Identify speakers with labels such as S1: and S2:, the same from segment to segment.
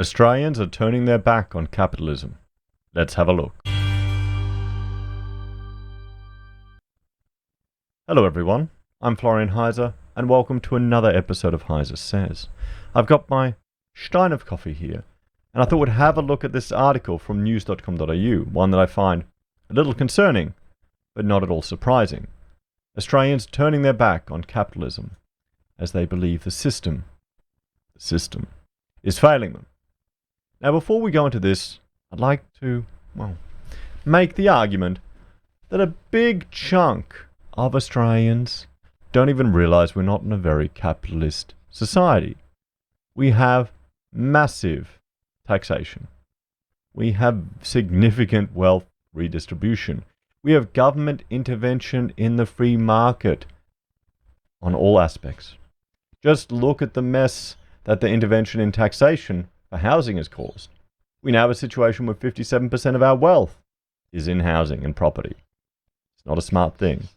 S1: Australians are turning their back on capitalism. Let's have a look. Hello everyone, I'm Florian Heise, and welcome to another episode of HeiseSays. I've got my stein of coffee here, and I thought we'd have a look at this article from news.com.au, one that I find a little concerning, but not at all surprising. Australians turning their back on capitalism as they believe the system is failing them. Now, before we go into this, I'd like to, make the argument that a big chunk of Australians don't even realise we're not in a very capitalist society. We have massive taxation. We have significant wealth redistribution. We have government intervention in the free market on all aspects. Just look at the mess that the intervention in taxation for housing has caused. We now have a situation where 57% of our wealth is in housing and property. It's not a smart thing.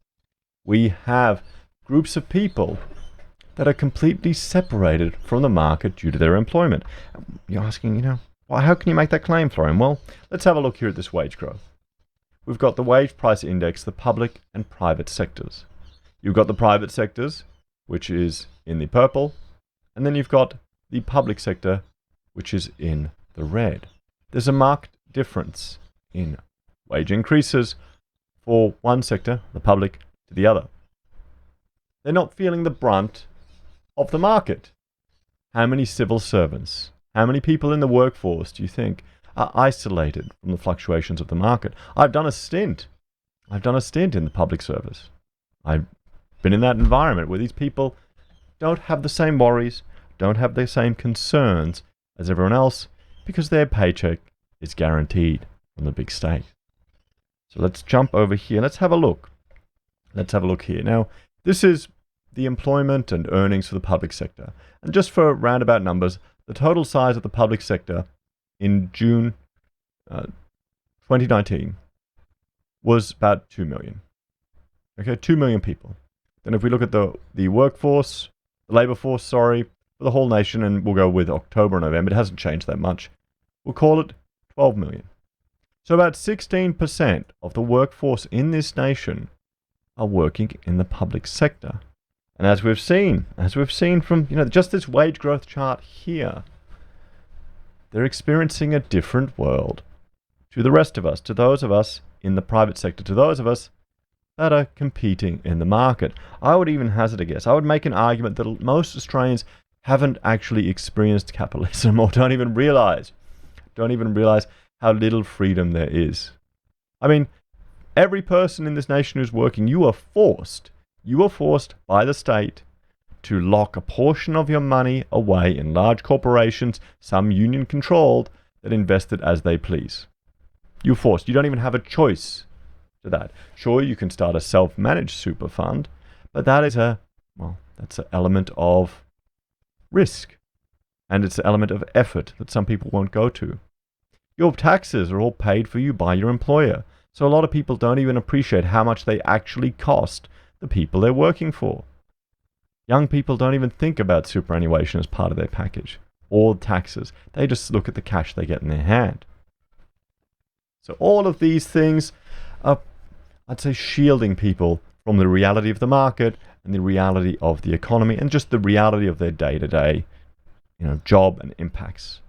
S1: We have groups of people that are completely separated from the market due to their employment. You're asking, how can you make that claim, Florian? Well, let's have a look here at this wage growth. We've got the wage price index, the public and private sectors. You've got the private sectors, which is in the purple, and then you've got the public sector, which is in the red. There's a marked difference in wage increases for one sector, the public, to the other. They're not feeling the brunt of the market. How many civil servants, how many people in the workforce do you think are isolated from the fluctuations of the market? I've done a stint in the public service. I've been in that environment where these people don't have the same worries, don't have the same concerns as everyone else because their paycheck is guaranteed from the big state. So let's jump over here. Let's have a look. Let's have a look here. Now, this is the employment and earnings for the public sector. And just for roundabout numbers, the total size of the public sector in June 2019 was about 2 million. Okay, 2 million people. Then if we look at the workforce, the labour force, for the whole nation, and we'll go with October and November, it hasn't changed that much. We'll call it 12 million. So about 16% of the workforce in this nation are working in the public sector. And as we've seen from just this wage growth chart here, they're experiencing a different world to the rest of us, to those of us in the private sector, to those of us that are competing in the market. I would even hazard a guess. I would make an argument that most Australians haven't actually experienced capitalism or don't even realize how little freedom there is. I mean, every person in this nation who's working, you are forced by the state to lock a portion of your money away in large corporations, some union controlled, that invest it as they please. You're forced. You don't even have a choice to that. Sure, you can start a self-managed super fund, but that's an element of risk, and it's an element of effort that some people won't go to. Your taxes are all paid for you by your employer, so a lot of people don't even appreciate how much they actually cost the people they're working for. Young people don't even think about superannuation as part of their package or taxes. They just look at the cash they get in their hand. So all of these things are, I'd say, shielding people from the reality of the market and the reality of the economy and just the reality of their day-to-day, job and impacts.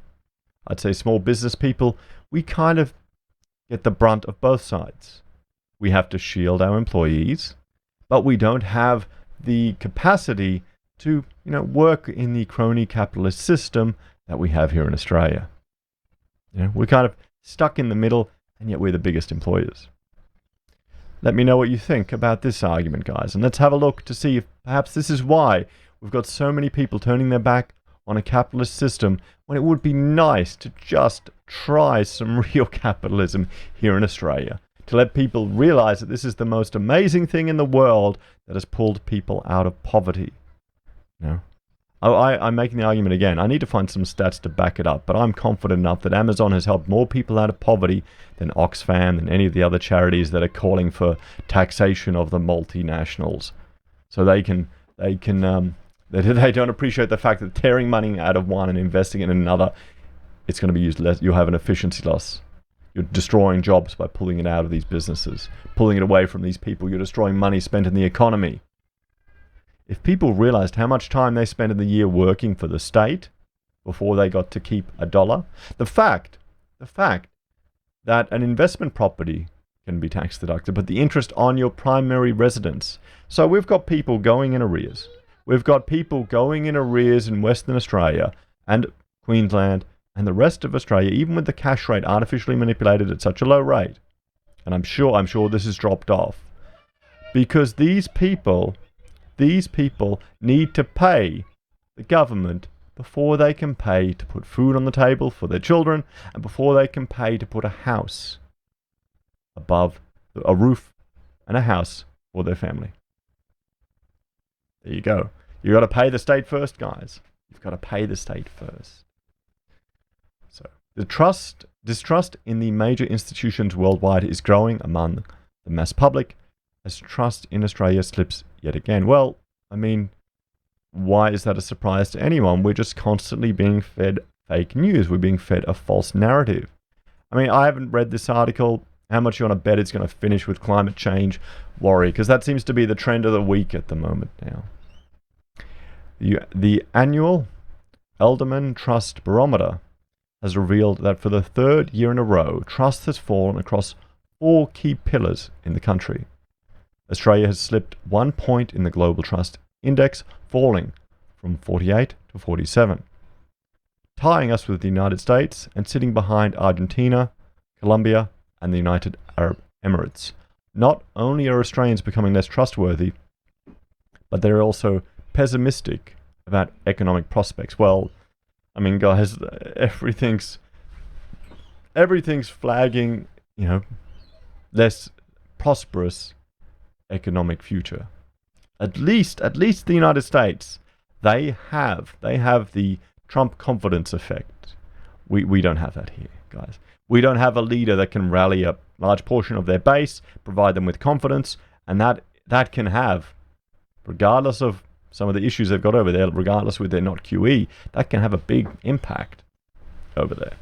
S1: I'd say small business people, we kind of get the brunt of both sides. We have to shield our employees, but we don't have the capacity to, work in the crony capitalist system that we have here in Australia. We're kind of stuck in the middle, and yet we're the biggest employers. Let me know what you think about this argument, guys, and let's have a look to see if perhaps this is why we've got so many people turning their back on a capitalist system when it would be nice to just try some real capitalism here in Australia, to let people realize that this is the most amazing thing in the world that has pulled people out of poverty. I'm making the argument again. I need to find some stats to back it up, but I'm confident enough that Amazon has helped more people out of poverty than Oxfam and any of the other charities that are calling for taxation of the multinationals. So they don't appreciate the fact that tearing money out of one and investing it in another it's going to be used less. You'll have an efficiency loss. You're destroying jobs by pulling it out of these businesses, pulling it away from these people. You're destroying money spent in the economy. If people realized how much time they spent in the year working for the state before they got to keep a dollar, the fact that an investment property can be tax deducted, but the interest on your primary residence. So we've got people going in arrears. We've got people going in arrears in Western Australia and Queensland and the rest of Australia, even with the cash rate artificially manipulated at such a low rate. And I'm sure this has dropped off. Because these people need to pay the government before they can pay to put food on the table for their children and before they can pay to put a house above a roof and a house for their family. There you go. You got to pay the state first, guys. You've got to pay the state first. So the distrust in the major institutions worldwide is growing among the mass public as trust in Australia slips yet again. Well, I mean, why is that a surprise to anyone? We're just constantly being fed fake news. We're being fed a false narrative. I mean, I haven't read this article. How much you want to bet it's going to finish with climate change worry? Because that seems to be the trend of the week at the moment now. The annual Elderman Trust Barometer has revealed that for the third year in a row, trust has fallen across 4 key pillars in the country. Australia has slipped 1 point in the Global Trust Index, falling from 48 to 47, tying us with the United States and sitting behind Argentina, Colombia, and the United Arab Emirates. Not only are Australians becoming less trustworthy, but they're also pessimistic about economic prospects. Well, I mean, guys, everything's flagging, less prosperous economic future. At least the United States, they have the Trump confidence effect. We don't have that here, guys. We don't have a leader that can rally a large portion of their base, provide them with confidence, and that can have, regardless of some of the issues they've got over there, regardless whether they're not QE, that can have a big impact over there.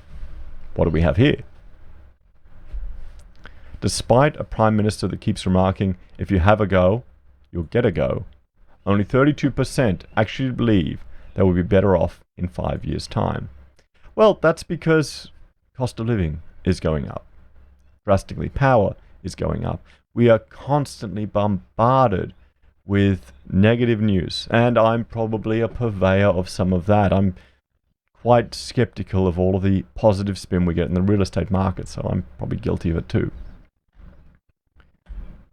S1: What do we have here? Despite a prime minister that keeps remarking, if you have a go, you'll get a go, only 32% actually believe they will be better off in 5 years' time. Well, that's because cost of living is going up. Drastically, power is going up. We are constantly bombarded with negative news, and I'm probably a purveyor of some of that. I'm quite skeptical of all of the positive spin we get in the real estate market, so I'm probably guilty of it too.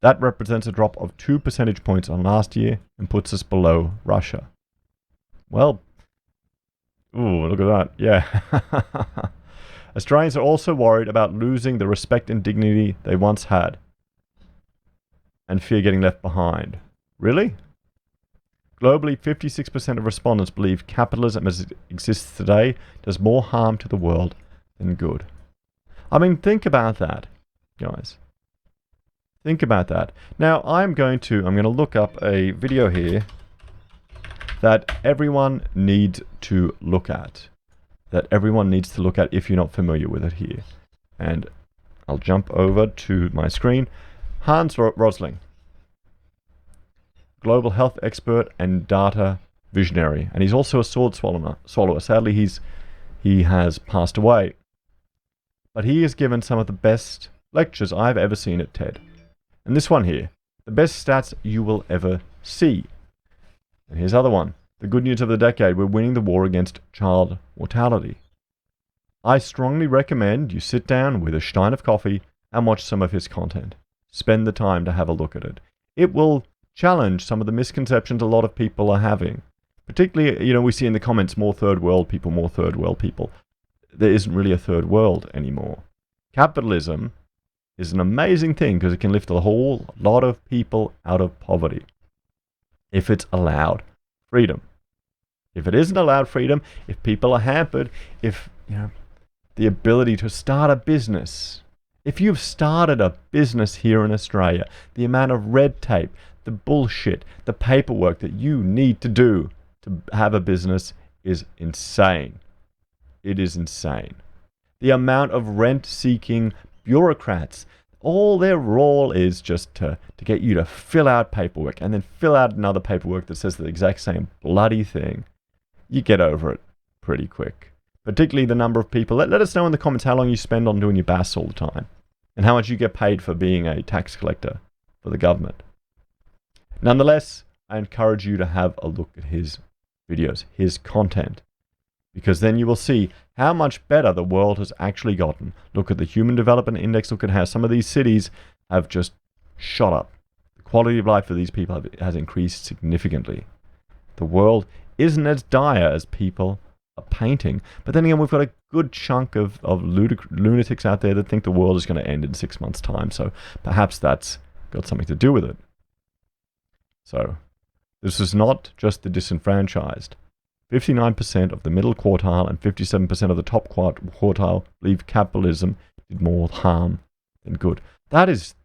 S1: That represents a drop of 2 percentage points on last year and puts us below Russia. Well, ooh, look at that. Yeah. Australians are also worried about losing the respect and dignity they once had and fear getting left behind. Really? Globally, 56% of respondents believe capitalism as it exists today does more harm to the world than good. I mean, think about that, guys. Think about that. Now, I'm going to look up a video here that everyone needs to look at. If you're not familiar with it here. And I'll jump over to my screen. Hans Rosling, global health expert and data visionary. And he's also a sword swallower. Sadly, he has passed away. But he has given some of the best lectures I've ever seen at TED. And this one here, the best stats you will ever see. And here's another one. The good news of the decade, we're winning the war against child mortality. I strongly recommend you sit down with a stein of coffee and watch some of his content. Spend the time to have a look at it. It will challenge some of the misconceptions a lot of people are having. Particularly, we see in the comments, more third world people. There isn't really a third world anymore. Capitalism is an amazing thing because it can lift a whole lot of people out of poverty if it's allowed freedom. If it isn't allowed freedom, if people are hampered, if the ability to start a business, if you've started a business here in Australia, the amount of red tape, the bullshit, the paperwork that you need to do to have a business is insane. it is insane. The amount of rent-seeking bureaucrats, all their role is just to get you to fill out paperwork and then fill out another paperwork that says the exact same bloody thing. You get over it pretty quick. Particularly the number of people. Let us know in the comments how long you spend on doing your BAS all the time and how much you get paid for being a tax collector for the government. Nonetheless, I encourage you to have a look at his videos, his content, because then you will see how much better the world has actually gotten. Look at the Human Development Index. Look at how some of these cities have just shot up. The quality of life for these people has increased significantly. The world isn't as dire as people are painting. But then again, we've got a good chunk of lunatics out there that think the world is going to end in 6 months' time. So perhaps that's got something to do with it. So this is not just the disenfranchised. 59% of the middle quartile and 57% of the top quartile believe capitalism did more harm than good. That is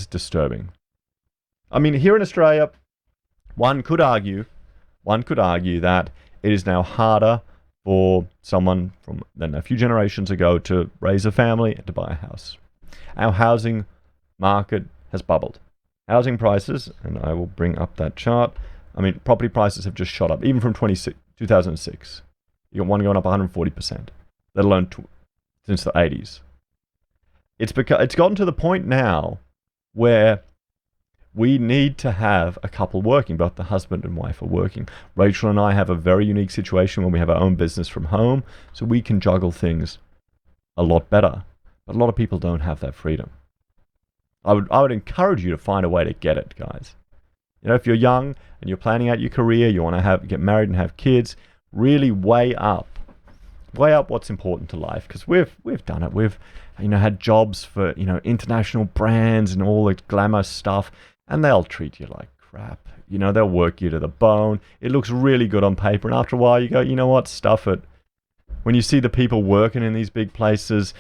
S1: disturbing. I mean, here in Australia, one could argue that it is now harder for someone from than a few generations ago to raise a family and to buy a house. Our housing market has bubbled. Housing prices, and I will bring up that chart. I mean, property prices have just shot up, even from 2006. You got one going up 140%, let alone since the 80s. It's gotten to the point now where we need to have a couple working. Both the husband and wife are working. Rachel and I have a very unique situation where we have our own business from home, so we can juggle things a lot better. But a lot of people don't have that freedom. I would encourage you to find a way to get it, guys. You know, if you're young and you're planning out your career, you want to get married and have kids, really weigh up what's important to life, because we've done it. We've had jobs for international brands and all the glamour stuff, and they'll treat you like crap. They'll work you to the bone. It looks really good on paper, and after a while you go, you know what, stuff it. When you see the people working in these big places,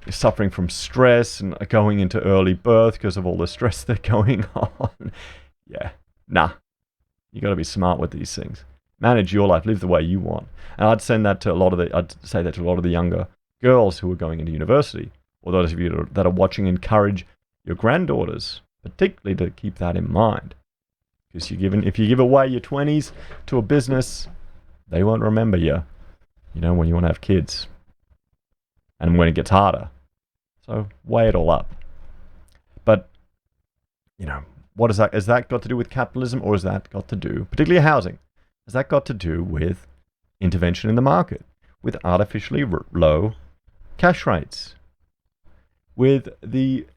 S1: suffering from stress and going into early birth because of all the stress they're going on. Yeah, nah. You got to be smart with these things. Manage your life, live the way you want. And I'd say that to a lot of the younger girls who are going into university, or those of you that are watching. Encourage your granddaughters, particularly, to keep that in mind. Because if you give away your 20s to a business, they won't remember you. When you want to have kids, and when it gets harder. So weigh it all up. But what has that got to do with capitalism, or has that got to do, particularly housing, has that got to do with intervention in the market, with artificially low cash rates, with the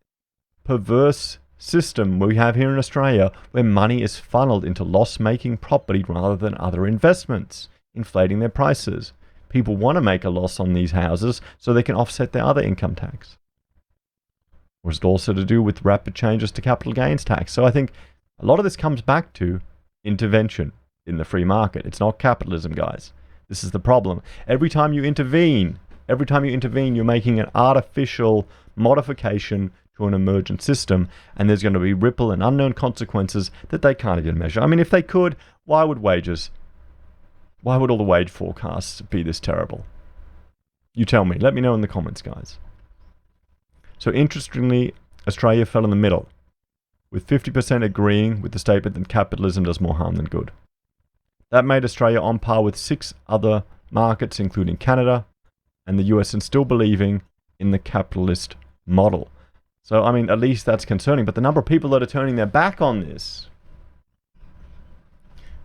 S1: perverse system we have here in Australia where money is funneled into loss-making property rather than other investments, inflating their prices? People want to make a loss on these houses so they can offset their other income tax. Or is it also to do with rapid changes to capital gains tax? So I think a lot of this comes back to intervention in the free market. It's not capitalism, guys. This is the problem. Every time you intervene, you're making an artificial modification to an emergent system, and there's going to be ripple and unknown consequences that they can't even measure. I mean, if they could, why would all the wage forecasts be this terrible? You tell me. Let me know in the comments, guys. So interestingly, Australia fell in the middle, with 50% agreeing with the statement that capitalism does more harm than good. That made Australia on par with 6 other markets, including Canada and the US, and still believing in the capitalist model. So, I mean, at least that's concerning. But the number of people that are turning their back on this,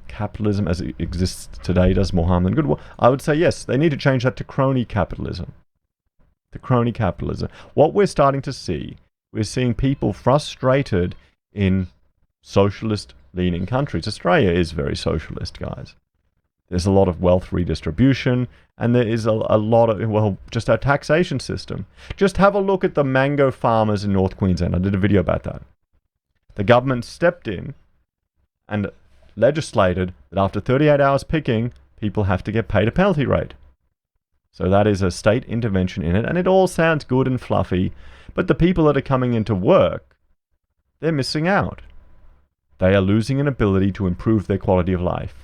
S1: capitalism as it exists today does more harm than good. Well, I would say yes, they need to change that to crony capitalism. What we're starting to see, we're seeing people frustrated in socialist-leaning countries. Australia is very socialist, guys. There's a lot of wealth redistribution, and there is a lot of, just our taxation system. Just have a look at the mango farmers in North Queensland. I did a video about that. The government stepped in and legislated that after 38 hours picking, people have to get paid a penalty rate. So that is a state intervention in it, and it all sounds good and fluffy, but the people that are coming into work, they're missing out. They are losing an ability to improve their quality of life.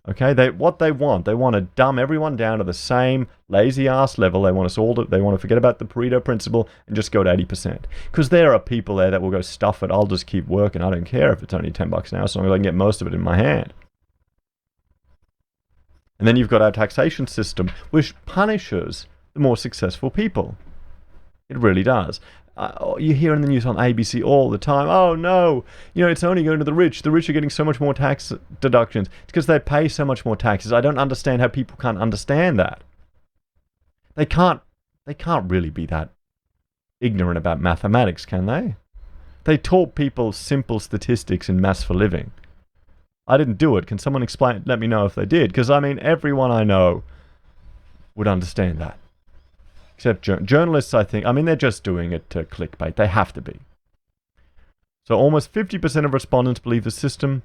S1: Okay, what they want to dumb everyone down to the same lazy ass level. They want to forget about the Pareto principle and just go to 80%. Because there are people there that will go, stuff it, I'll just keep working. I don't care if it's only $10 an hour, so long as I can get most of it in my hand. And then you've got our taxation system, which punishes the more successful people. It really does. You hear in the news on ABC all the time, oh no, it's only going to the rich. The rich are getting so much more tax deductions. It's because they pay so much more taxes. I don't understand how people can't understand that. They can't really be that ignorant about mathematics, can they? They taught people simple statistics in Maths for Living. I didn't do it. Can someone explain? Let me know if they did. Because, everyone I know would understand that. Except journalists, I think. They're just doing it to clickbait. They have to be. So almost 50% of respondents believe the system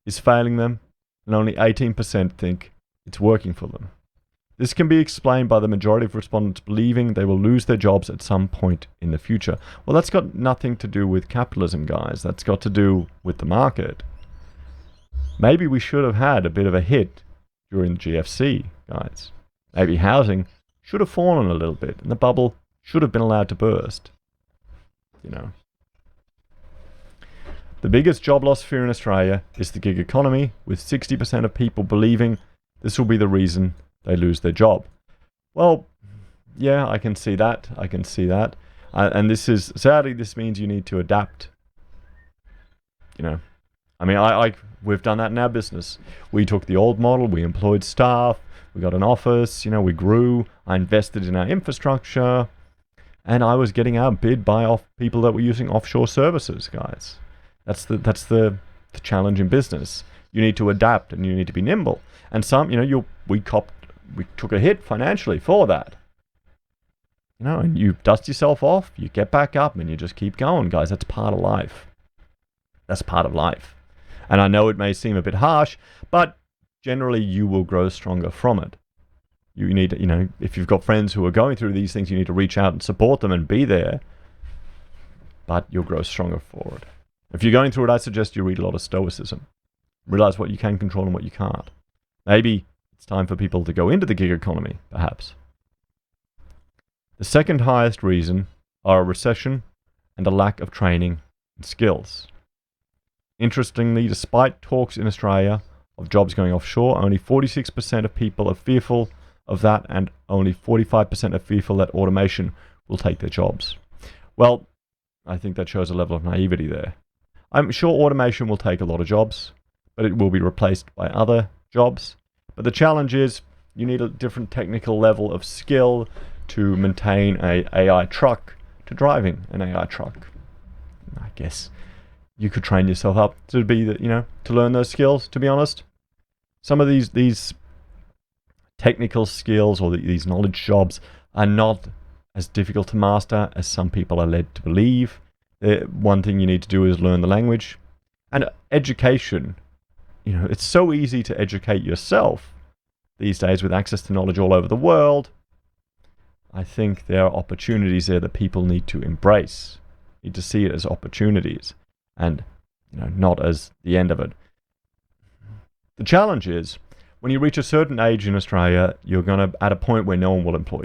S1: is failing them, and only 18% think it's working for them. This can be explained by the majority of respondents believing they will lose their jobs at some point in the future. Well, that's got nothing to do with capitalism, guys. That's got to do with the market. Maybe we should have had a bit of a hit during the GFC, guys. Maybe housing should have fallen a little bit, and the bubble should have been allowed to burst. The biggest job loss fear in Australia is the gig economy, with 60% of people believing this will be the reason they lose their job. Well, yeah, I can see that. And sadly, this means you need to adapt. We've done that in our business. We took the old model, we employed staff, we got an office, we grew, I invested in our infrastructure, and I was getting outbid by people that were using offshore services, guys. That's the challenge in business. You need to adapt and you need to be nimble. And we took a hit financially for that. And you dust yourself off, you get back up, and you just keep going, guys. That's part of life. That's part of life. And I know it may seem a bit harsh, but generally you will grow stronger from it. You need to, if you've got friends who are going through these things, you need to reach out and support them and be there, but you'll grow stronger for it. If you're going through it, I suggest you read a lot of Stoicism. Realize what you can control and what you can't. Maybe it's time for people to go into the gig economy, perhaps. The second highest reason are a recession and a lack of training and skills. Interestingly, despite talks in Australia of jobs going offshore, only 46% of people are fearful of that, and only 45% are fearful that automation will take their jobs. Well, I think that shows a level of naivety there. I'm sure automation will take a lot of jobs, but it will be replaced by other jobs. But the challenge is you need a different technical level of skill to maintain an AI truck to driving an AI truck. I guess you could train yourself up to be to learn those skills, to be honest. Some of these technical skills or these knowledge jobs are not as difficult to master as some people are led to believe. One thing you need to do is learn the language. And education, it's so easy to educate yourself these days with access to knowledge all over the world. I think there are opportunities there that people need to embrace, need to see it as opportunities and not as the end of it. The challenge is, when you reach a certain age in Australia, you're going to at a point where no one will employ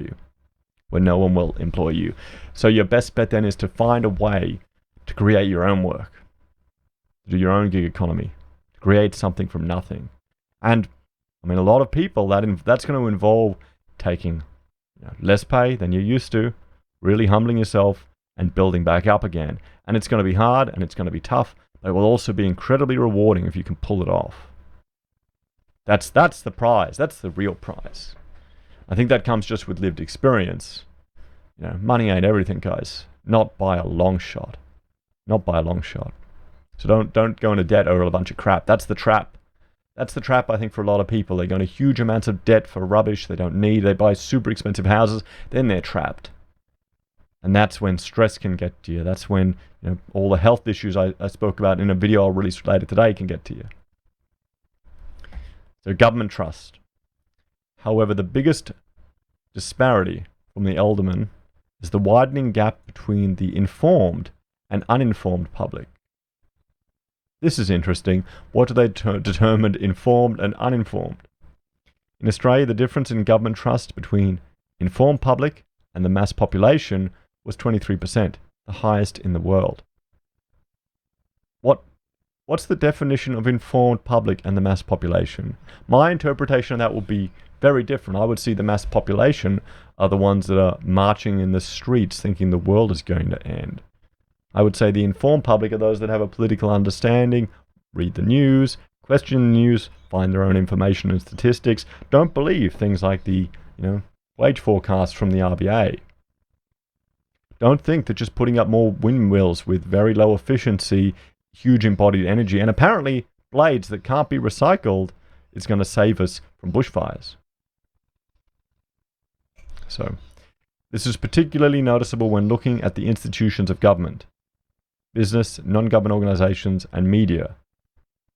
S1: you. So your best bet then is to find a way to create your own work, to do your own gig economy, to create something from nothing. And a lot of people, that's going to involve taking less pay than you're used to, really humbling yourself and building back up again. And it's going to be hard and it's going to be tough, but it will also be incredibly rewarding if you can pull it off. That's the prize. That's the real prize. I think that comes just with lived experience. Money ain't everything, guys. Not by a long shot. Not by a long shot. So don't go into debt over a bunch of crap. That's the trap. That's the trap, I think, for a lot of people. They go into huge amounts of debt for rubbish they don't need. They buy super expensive houses. Then they're trapped. And that's when stress can get to you. That's when all the health issues I spoke about in a video I'll release later today can get to you. So government trust. However, the biggest disparity from the alderman is the widening gap between the informed and uninformed public. This is interesting. What do they determine informed and uninformed? In Australia, the difference in government trust between informed public and the mass population was 23%, the highest in the world. What's the definition of informed public and the mass population? My interpretation of that would be very different. I would see the mass population are the ones that are marching in the streets thinking the world is going to end. I would say the informed public are those that have a political understanding, read the news, question the news, find their own information and statistics, don't believe things like the, wage forecast from the RBA. Don't think that just putting up more windmills with very low efficiency, huge embodied energy, and apparently blades that can't be recycled is going to save us from bushfires. So, this is particularly noticeable when looking at the institutions of government, business, non-government organizations, and media,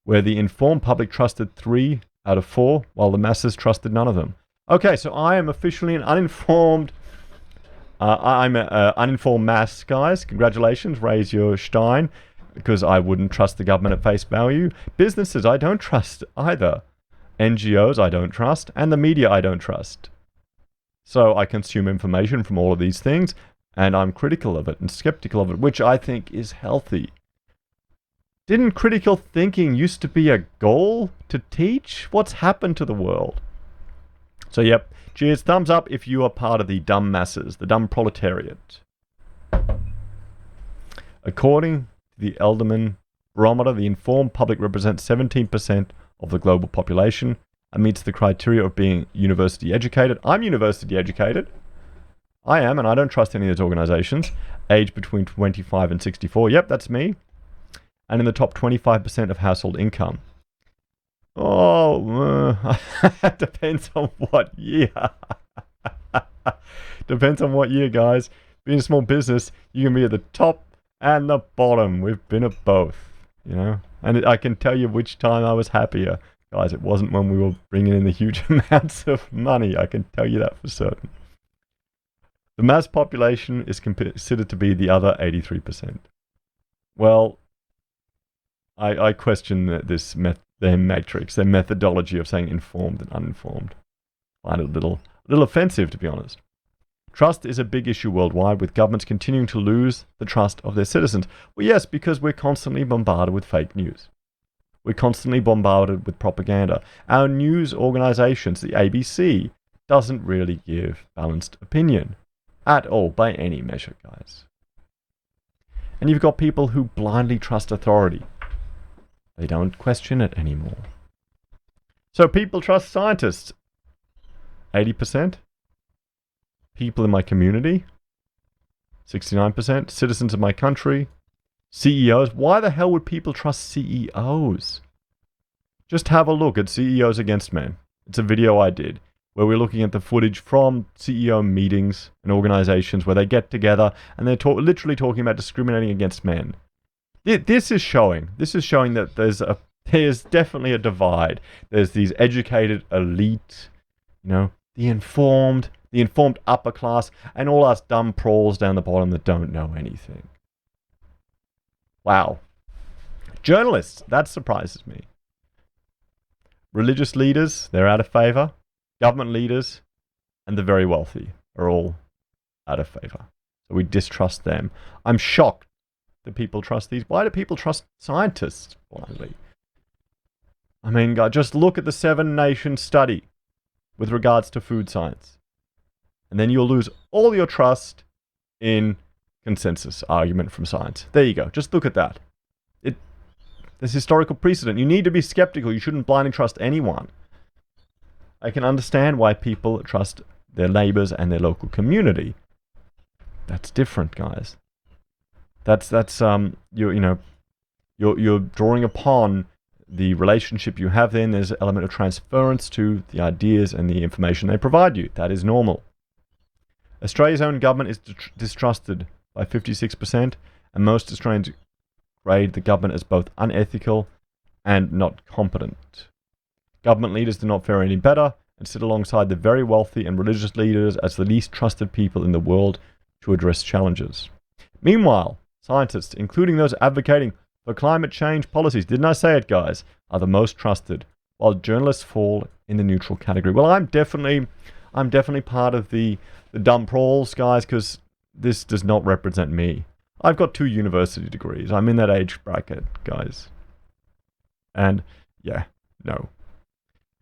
S1: where the informed public trusted 3 out of 4, while the masses trusted none of them. Okay, so I am officially an uninformed, I'm an uninformed mass, guys. Congratulations, raise your stein, because I wouldn't trust the government at face value. Businesses, I don't trust either. NGOs, I don't trust, and the media, I don't trust. So I consume information from all of these things, and I'm critical of it and skeptical of it, which I think is healthy. Didn't critical thinking used to be a goal to teach? What's happened to the world? So yep, cheers, thumbs up if you are part of the dumb masses, the dumb proletariat. According to the Elderman Barometer, the informed public represents 17% of the global population and meets the criteria of being university educated. I'm university educated. I am, and I don't trust any of those organizations. Age between 25 and 64. Yep, that's me. And in the top 25% of household income. Oh, depends on what year. Depends on what year, guys. Being a small business, you can be at the top and the bottom. We've been at both, And I can tell you which time I was happier. Guys, it wasn't when we were bringing in the huge amounts of money. I can tell you that for certain. The mass population is considered to be the other 83%. Well, I question their matrix, their methodology of saying informed and uninformed. I find it a little offensive, to be honest. Trust is a big issue worldwide, with governments continuing to lose the trust of their citizens. Well, yes, because we're constantly bombarded with fake news. We're constantly bombarded with propaganda. Our news organizations, the ABC, doesn't really give balanced opinion at all, by any measure, guys. And you've got people who blindly trust authority. They don't question it anymore. So people trust scientists. 80%. People in my community. 69%. Citizens of my country. CEOs. Why the hell would people trust CEOs? Just have a look at CEOs Against Men. It's a video I did where we're looking at the footage from CEO meetings and organizations where they get together and they're literally talking about discriminating against men. This is showing that there's definitely a divide. There's these educated elite, the informed upper class, and all us dumb prawls down the bottom that don't know anything. Wow. Journalists, that surprises me. Religious leaders, they're out of favor. Government leaders and the very wealthy are all out of favor. So we distrust them. I'm shocked that people trust these. Why do people trust scientists blindly? I mean, God, just look at the 7-nation study with regards to food science. And then you'll lose all your trust in consensus argument from science. There you go. Just look at that. There's historical precedent. You need to be skeptical. You shouldn't blindly trust anyone. I can understand why people trust their neighbors and their local community. That's different, guys. That's you're drawing upon the relationship you have. Then there's an element of transference to the ideas and the information they provide you. That is normal. Australia's own government is distrusted by 56%, and most Australians grade the government as both unethical and not competent. Government leaders do not fare any better and sit alongside the very wealthy and religious leaders as the least trusted people in the world to address challenges. Meanwhile, scientists, including those advocating for climate change policies, didn't I say it, guys, are the most trusted, while journalists fall in the neutral category. Well, I'm definitely part of the dumb prawls, guys, because this does not represent me. I've got 2 university degrees. I'm in that age bracket, guys. And yeah, no.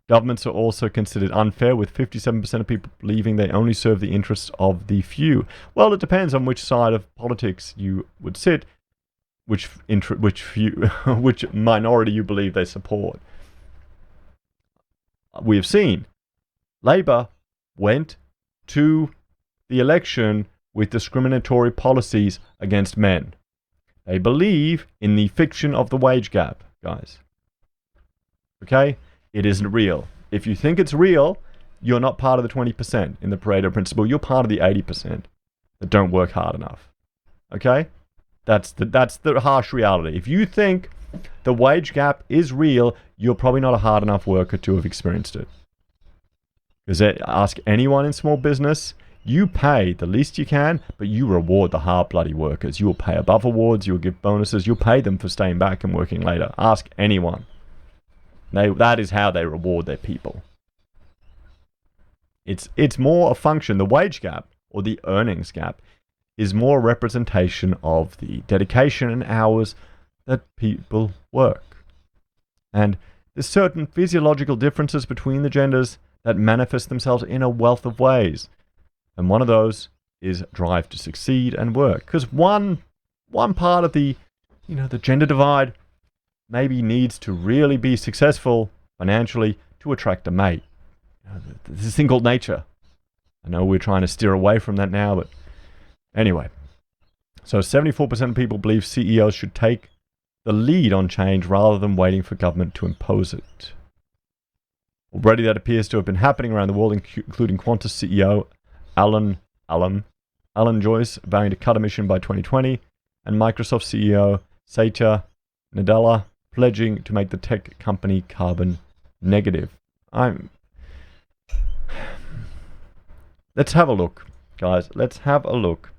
S1: Governments are also considered unfair, with 57% of people believing they only serve the interests of the few. Well, it depends on which side of politics you would sit, which minority you believe they support. We have seen Labour went to the election with discriminatory policies against men. They believe in the fiction of the wage gap, guys. Okay? It isn't real. If you think it's real, you're not part of the 20% in the Pareto principle. You're part of the 80% that don't work hard enough. Okay? That's the harsh reality. If you think the wage gap is real, you're probably not a hard enough worker to have experienced it. Because ask anyone in small business, you pay the least you can, but you reward the hard bloody workers. You will pay above awards, you'll give bonuses, you'll pay them for staying back and working later. Ask anyone. That is how they reward their people. It's more a function. The wage gap, or the earnings gap, is more a representation of the dedication and hours that people work. And there's certain physiological differences between the genders that manifest themselves in a wealth of ways. And one of those is drive to succeed and work. Because one part of the gender divide maybe needs to really be successful financially to attract a mate. There's this thing called nature. I know we're trying to steer away from that now, but anyway. So 74% of people believe CEOs should take the lead on change rather than waiting for government to impose it. Already that appears to have been happening around the world, including Qantas CEO Alan Joyce vowing to cut emission by 2020, and Microsoft CEO Satya Nadella pledging to make the tech company carbon negative. Let's have a look, guys. Let's have a look.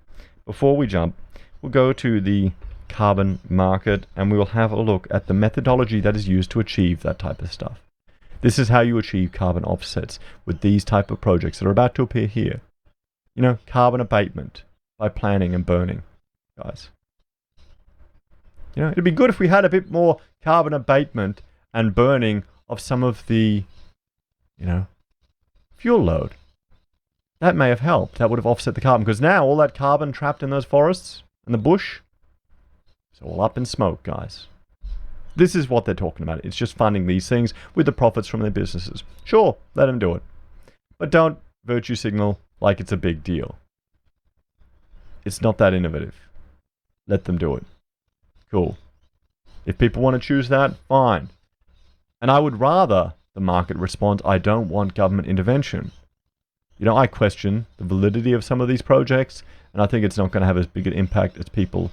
S1: Before we jump, we'll go to the carbon market and we will have a look at the methodology that is used to achieve that type of stuff. This is how you achieve carbon offsets with these type of projects that are about to appear here. Carbon abatement by planning and burning, guys. It'd be good if we had a bit more carbon abatement and burning of some of the, fuel load. That may have helped. That would have offset the carbon. Because now all that carbon trapped in those forests and the bush, it's all up in smoke, guys. This is what they're talking about. It's just funding these things with the profits from their businesses. Sure, let them do it. But don't virtue signal like it's a big deal. It's not that innovative. Let them do it. Cool. If people want to choose that, fine. And I would rather the market responds, I don't want government intervention. I question the validity of some of these projects, and I think it's not going to have as big an impact as people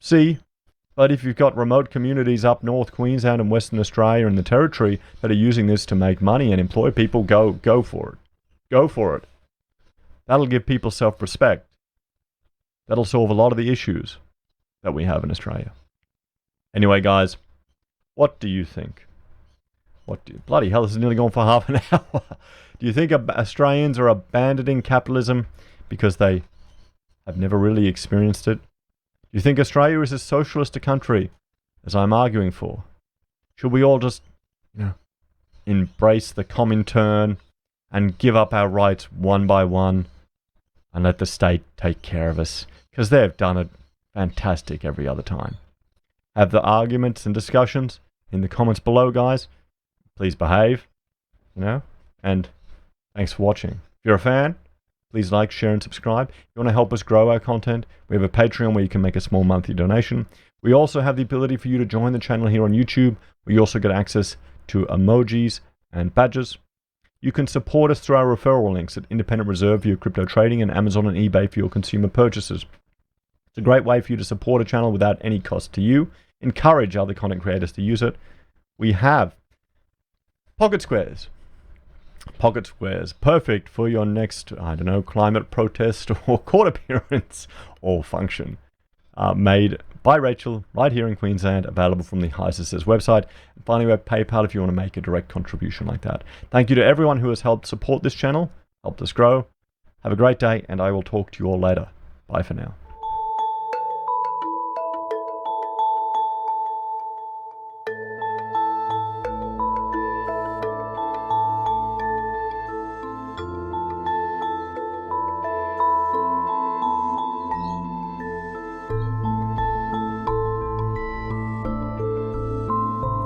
S1: see. But if you've got remote communities up north, Queensland and Western Australia and the Territory that are using this to make money and employ people, go for it. Go for it. That'll give people self-respect. That'll solve a lot of the issues that we have in Australia. Anyway, guys, what do you think? Bloody hell, this is nearly gone for half an hour. Do you think Australians are abandoning capitalism because they have never really experienced it? Do you think Australia is as socialist a country as I'm arguing for? Should we all just, embrace the Comintern and give up our rights one by one and let the state take care of us? Because they've done it fantastic every other time. Have the arguments and discussions in the comments below, guys. Please behave, and thanks for watching. If you're a fan, please like, share, and subscribe. If you want to help us grow our content, we have a Patreon where you can make a small monthly donation. We also have the ability for you to join the channel here on YouTube, where you also get access to emojis and badges. You can support us through our referral links at Independent Reserve for your crypto trading and Amazon and eBay for your consumer purchases. It's a great way for you to support a channel without any cost to you. Encourage other content creators to use it. We have Pocket Squares. Pocket Squares, perfect for your next, climate protest or court appearance or function. Made by Rachel, right here in Queensland, available from the HeiseSays website. And finally, we have PayPal if you want to make a direct contribution like that. Thank you to everyone who has helped support this channel, helped us grow. Have a great day, and I will talk to you all later. Bye for now.